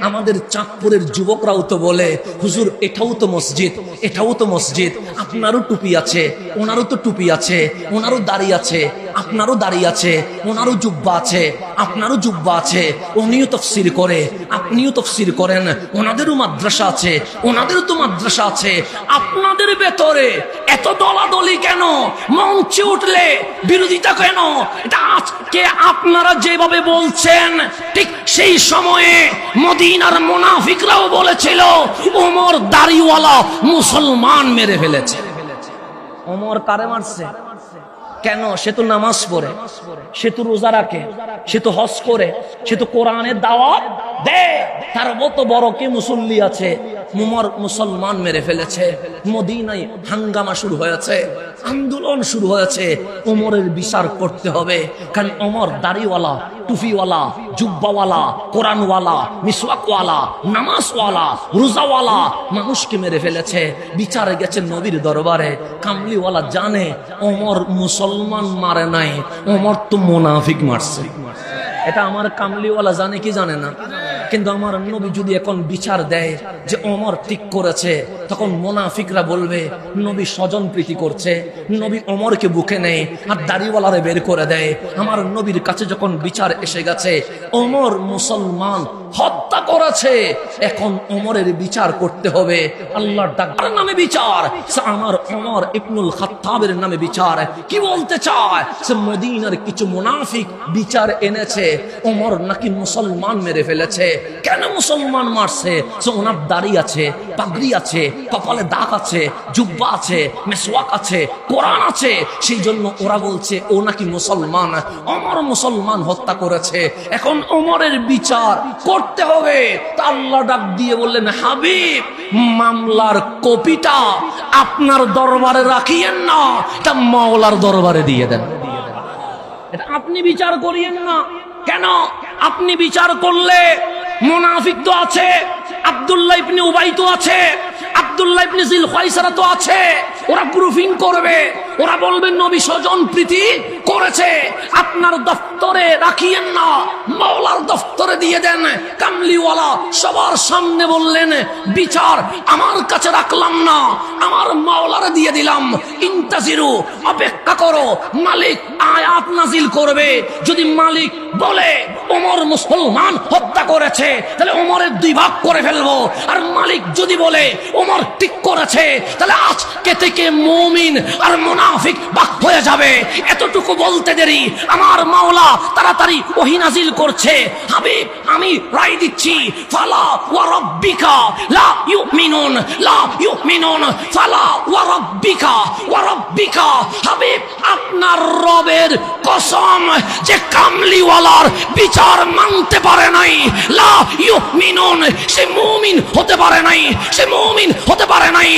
আমাদের চাঁদপুরের যুবকরাও তো বলে, হুজুর এটাও তো মসজিদ, এটাও তো মসজিদ, আপনারও টুপি আছে, ওনারও তো টুপি আছে, ওনারও দাড়ি আছে, আপনারও দাড়ি আছে, ওনারও জুব্বা আছে, আপনারও জুব্বা আছে, উনিও তাফসীর করে, আপনিও তাফসীর করেন, ওনাদেরও মাদ্রাসা আছে, ওনাদেরও তো মাদ্রাসা আছে, আপনাদের ভেতরে এত দলাদলি কেন? মঞ্চে উঠলে বিরোধিতা কেন? এটা আজকে আপনারা যেভাবে বলছেন, ঠিক সেই সময়ে মদিনার মুনাফিকরাও বলেছিল ওমর দাড়িওয়ালা মুসলমান মেরে ফেলেছে। ওমর কারে মারছে? কেন? সে তো নামাজ পড়ে, সে তো রোজা রাখে, সে তো হজ করে, সে তো কোরআনের দাওয়াত দেয়, তার মতো বড় কে মুসল্লি আছে? ওমর মুসলমান মেরে ফেলেছে। মদিনায় হাঙ্গামা শুরু হয়েছে, আন্দোলন শুরু হয়েছে। ওমরের বিচার করতে হবে, কারণ ওমর দাড়িওয়ালা, টুফিওয়ালা, জুব্বাওয়ালা, কোরআনওয়ালা, মিসওয়াকওয়ালা, নামাজওয়ালা, রোজাওয়ালা মানুষকে মেরে ফেলেছে। বিচারে গেছে নবীর দরবারে। কামলিওয়ালা জানে ওমর মুসলমান মারে নাই, ওমর তো মুনাফিক মারছে। এটা আমার কামলিওয়ালা জানে কি জানে না? কিন্তু আমার নবী যদি এখন বিচার দেয় যে ওমর ঠিক করেছে, তখন মুনাফিকরা বলবে নবী স্বজন প্রীতি করছে, নবী ওমরকে বুকে নেয় আর দাড়িওয়ালারে বের করে দেয়। আমার নবীর কাছে যখন বিচার এসে গেছে ওমর মুসলমান হত্যা করেছে, এখন ওমরের বিচার করতে হবে। আল্লাহর ডাকার নামে বিচার, আমার ওমর ইবনুল খাত্তাবের নামে বিচার। কি বলতে চায়? সে মদিনার কিছু মুনাফিক বিচার এনেছে ওমর নাকি মুসলমান মেরে ফেলেছে। কেন মুসলমান মারছে? সে ওনার দাড়ি আছে, পাগড়ি আছে, কপালে দাগ আছে, জুব্বা আছে, মেসওয়াক আছে, কোরআন আছে, সেই জন্য ওরা বলছে ও নাকি মুসলমান। ওমর মুসলমান হত্যা করেছে, এখন ওমরের বিচার করতে হবে। তা আল্লাহ ডাক দিয়ে বললেন, হাবিব মামলার কপিটা আপনার দরবারে রাখিয়েন না, তা মাওলার দরবারে দিয়ে দেন। এটা আপনি বিচার করিয়েন না। কেন? আপনি বিচার করলে মুনাফিক তো আছে, আব্দুল্লাহ ইবনে উবাই তো আছে, আব্দুল্লাহ ইবনে জিল খায়সারা তো আছে, ওরা গ্রুপিং করবে, ওরা বলবেন নবী স্বজন প্রীতি করেছে। আপনার দফতরে রাখিয়েন না, মাওলার দফতরে দিয়ে দেন। কামলিওয়ালা সবার সামনে বললেন, বিচার আমার কাছে রাখলাম না, আমার মাওলারে দিয়ে দিলাম। ইন্তাজিরু, অপেক্ষা করো, মালিক আয়াত নাজিল করবে। যদি মালিক বলে ওমর মুসলমান হত্যা করেছে, তাহলে ওমরের দুই ভাগ করে ফেলবো। আর মালিক যদি বলে ওমর ঠিক করেছে, তাহলে আজকে থেকে মুমিন আর মুনাফিক ভাগ হয়ে যাবে। এতটুকু বলতে দেরি আমার মাওলা তাড়াতাড়ি ওহী নাজিল করছে। হাবিব আমি রায় দিচ্ছি, ফালা ওয়া রাব্বিকা লা ইউমিনুন, লা ইউমিনুন, ফালা ওয়া রাব্বিকা, ওয়া রাব্বিকা। হাবিব আপনার রবের কসম, যে কামলিওয়ালার বিচার মানতে পারে নাই, লা ইউমিনুন, সে মুমিন হতে পারে নাই, সে মুমিন হতে পারে নাই।